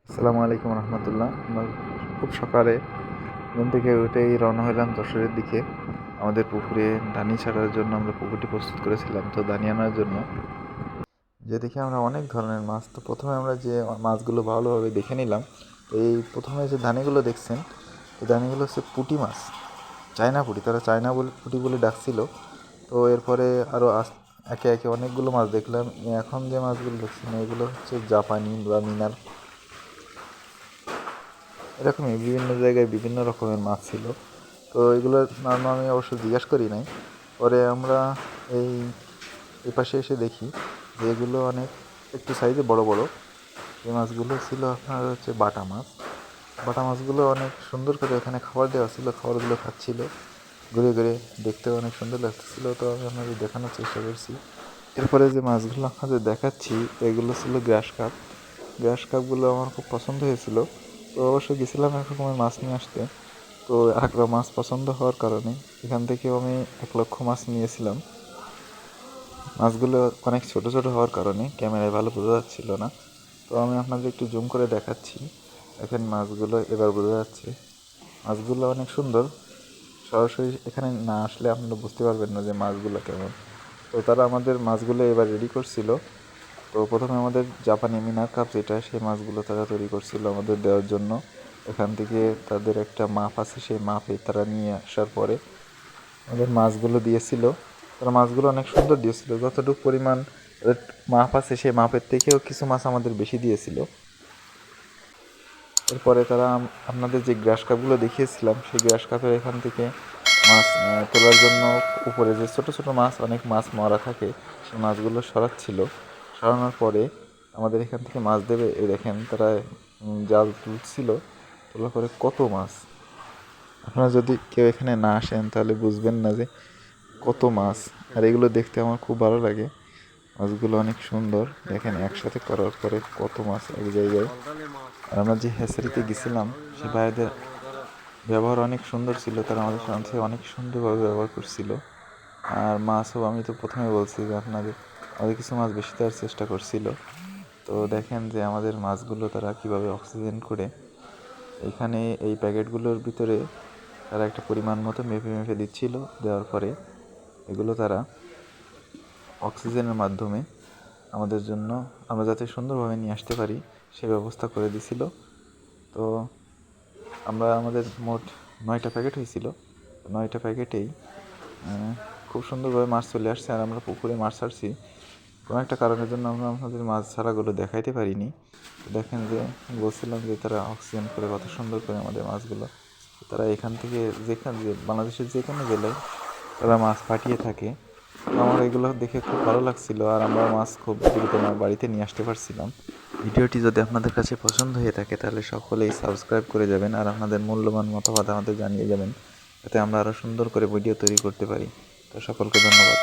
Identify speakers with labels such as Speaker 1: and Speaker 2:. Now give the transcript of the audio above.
Speaker 1: আসসালামু আলাইকুম রহমতুল্লাহ। আমরা খুব সকালে ঘুম থেকে উঠেই রওনা হলাম যশোরের দিকে। আমাদের পুকুরে ধানি ছাড়ার জন্য আমরা পুকুরটি প্রস্তুত করেছিলাম, তো ধানি আনার জন্য যে দেখে আমরা অনেক ধরনের মাছ। তো প্রথমে আমরা যে মাছগুলো ভালোভাবে দেখে নিলাম। তো এই প্রথমে যে ধানিগুলো দেখছেন, এই ধানিগুলো হচ্ছে পুঁটি মাছ, চায়না পুঁটি, তারা চায়না বলে পুঁটি বলে ডাকছিল। তো এরপরে আরও একে একে অনেকগুলো মাছ দেখলাম। এখন যে মাছগুলো দেখছেন এগুলো হচ্ছে জাপানি বা মিনার, এরকমই বিভিন্ন জায়গায় বিভিন্ন রকমের মাছ ছিল। তো এগুলোর নাম আমি অবশ্য জিজ্ঞাসা করি নাই। পরে আমরা এই এই পাশে এসে দেখি যে এগুলো অনেক একটু সাইজে বড় বড়। এই মাছগুলো ছিল আপনার হচ্ছে বাটা মাছ। বাটা মাছগুলো অনেক সুন্দর করে এখানে খাবার দেওয়া ছিল, খাবারগুলো খাচ্ছিল ঘুরে ঘুরে, দেখতেও অনেক সুন্দর লাগতেছিল। তো আমি আপনাদের দেখানোর চেষ্টা করছি। এরপরে যে মাছগুলো আপনাদের দেখাচ্ছি এগুলো ছিল গ্রাস কাপ। গ্রাস কাপগুলো আমার খুব পছন্দ হয়েছিল। তো অবশ্যই গেছিলাম এক রকমের মাছ নিয়ে আসতে। তো একটা মাছ পছন্দ হওয়ার কারণে এখান থেকেও আমি 1 লক্ষ মাছ নিয়েছিলাম। মাছগুলো অনেক ছোট ছোট হওয়ার কারণে ক্যামেরায় ভালো বোঝা যাচ্ছিল না। তো আমি আপনাদের একটু জুম করে দেখাচ্ছি। দেখেন মাছগুলো এবার বোঝা যাচ্ছে। মাছগুলো অনেক সুন্দর। সরাসরি এখানে না আসলে আপনারা বুঝতে পারবেন না যে মাছগুলো কেমন। তো তারা আমাদের মাছগুলো এবার রেডি করছিল। তো প্রথমে আমাদের জাপানি মিনার কাপ যেটা, সেই মাছগুলো তারা তৈরি করছিল আমাদের দেওয়ার জন্য। এখান থেকে তাদের একটা মাপ আছে, সেই মাপে তারা নিয়ে আসার পরে আমাদের মাছগুলো দিয়েছিল। তারা মাছগুলো অনেক সুন্দর দিয়েছিল, যতটুকু পরিমাণ মাপ আছে সেই মাপের থেকেও কিছু মাছ আমাদের বেশি দিয়েছিল। এরপরে তারা আপনাদের যে গ্রাস কাপগুলো দেখিয়েছিলাম সেই গ্রাস কাপের এখান থেকে মাছ তোলার জন্য উপরে যে ছোটো ছোটো মাছ, অনেক মাছ মরা থাকে, সেই মাছগুলো সরাচ্ছিল। সরানোর পরে আমাদের এখান থেকে মাছ দেবে। এই দেখেন তারা জাল তুলছিল, তোলার পরে কত মাছ। আপনারা যদি কেউ এখানে না আসেন তাহলে বুঝবেন না যে কত মাছ। আর এগুলো দেখতে আমার খুব ভালো লাগে। মাছগুলো অনেক সুন্দর, দেখেন একসাথে করার পরে কত মাছ এক জায়গায়। আর আমরা যে হ্যাচারিতে গেছিলাম সে ভাইদের ব্যবহার অনেক সুন্দর ছিল, তারা আমাদের সাথে অনেক সুন্দরভাবে ব্যবহার করছিল। আর মাছও আমি তো প্রথমে বলছি যে আমাদের কিছু মাছ বেশি দেওয়ার চেষ্টা করছিল। তো দেখেন যে আমাদের মাছগুলো তারা কিভাবে অক্সিজেন করে এখানে এই প্যাকেটগুলোর ভিতরে তারা একটা পরিমাণ মতো মেপে মেপে দিচ্ছিল। দেওয়ার পরে এগুলো তারা অক্সিজেনের মাধ্যমে আমাদের জন্য, আমরা যাতে সুন্দরভাবে নিয়ে আসতে পারি সে ব্যবস্থা করে দিছিল। তো আমাদের মোট 9টা প্যাকেট হয়েছিল। 9টা প্যাকেটেই খুব সুন্দরভাবে মাছ চলে আসছে। আর আমরা পুকুরে মাছ ছাড়ছি, কোনো একটা কারণের জন্য আমরা আপনাদের মাছ ছাড়াগুলো দেখাইতে পারিনি। দেখেন যে বলছিলাম যে তারা অক্সিজেন করে কত সুন্দর করে আমাদের মাছগুলো, তারা এখান থেকে যে বাংলাদেশের যে কোনো জেলায় তারা মাছ পাঠিয়ে থাকে। তো আমার এগুলো দেখে খুব ভালো লাগছিল, আর আমরা মাছ খুব দ্রুত আমার বাড়িতে নিয়ে আসতে পারছিলাম। ভিডিওটি যদি আপনাদের কাছে পছন্দ হয়ে থাকে তাহলে সকলেই সাবস্ক্রাইব করে যাবেন, আর আপনাদের মূল্যবান মতামত আমাদের জানিয়ে যাবেন, যাতে আমরা আরও সুন্দর করে ভিডিও তৈরি করতে পারি। তো সকলকে ধন্যবাদ।